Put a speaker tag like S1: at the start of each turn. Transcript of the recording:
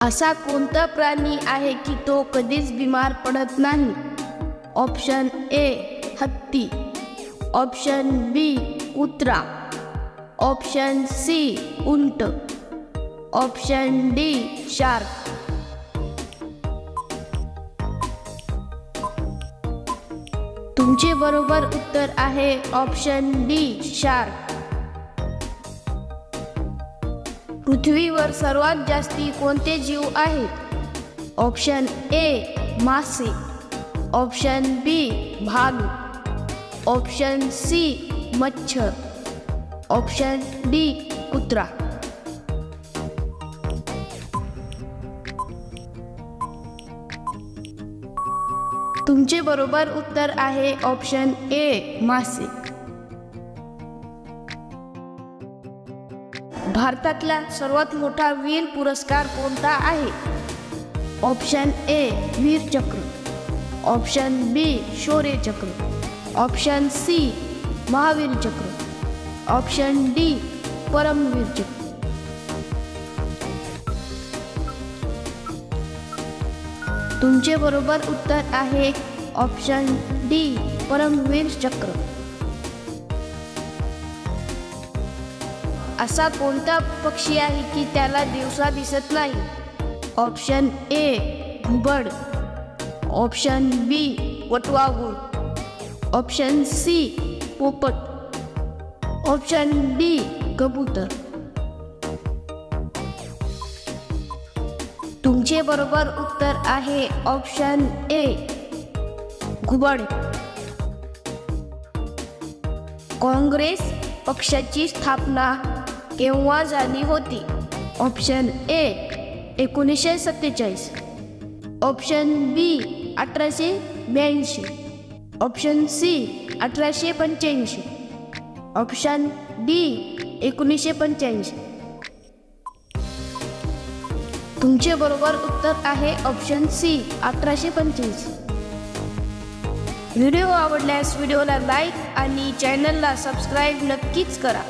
S1: असा कोणता प्राणी आहे की तो कधीच बिमार पडत नाही? ऑप्शन ए हत्ती, ऑप्शन बी कुत्रा, ऑप्शन सी उंट, ऑप्शन डी शार्क. तुमचे बरोबर उत्तर आहे ऑप्शन डी शार्क. पृथ्वीवर सर्वात जास्ती कोणते जीव आहेत? ऑप्शन ए मासे, ऑप्शन बी भालू, ऑप्शन सी मच्छर, ऑप्शन डी कुत्रा. तुमचे बरोबर उत्तर आहे ऑप्शन ए मासे. भारतातला सर्वात मोठा वीर पुरस्कार कोणता आहे? ऑप्शन ए वीर चक्र, ऑप्शन बी शौर्य चक्र, ऑप्शन सी महावीर चक्र, ऑप्शन डी परमवीर चक्र. तुमचे बरोबर उत्तर आहे ऑप्शन डी परमवीर चक्र. असा कोणता पक्षी आहे की त्याला दिवसा दिसत नाही? ऑप्शन ए घुबड, ऑप्शन बी वटवाघूळ, ऑप्शन सी पोपट, ऑप्शन डी कबूतर. तुमचे बरोबर उत्तर आहे ऑप्शन ए घुबड. काँग्रेस पक्षाची स्थापना केव्हा झाली होती? Option A 1947, option B 1882, option C 1885, option D 1985. तुमचे बरोबर उत्तर आहे ऑप्शन सी 1885. व्हिडिओ आवडल्यास व्हिडिओला लाईक आणि चॅनलला सबस्क्राईब नक्कीच करा.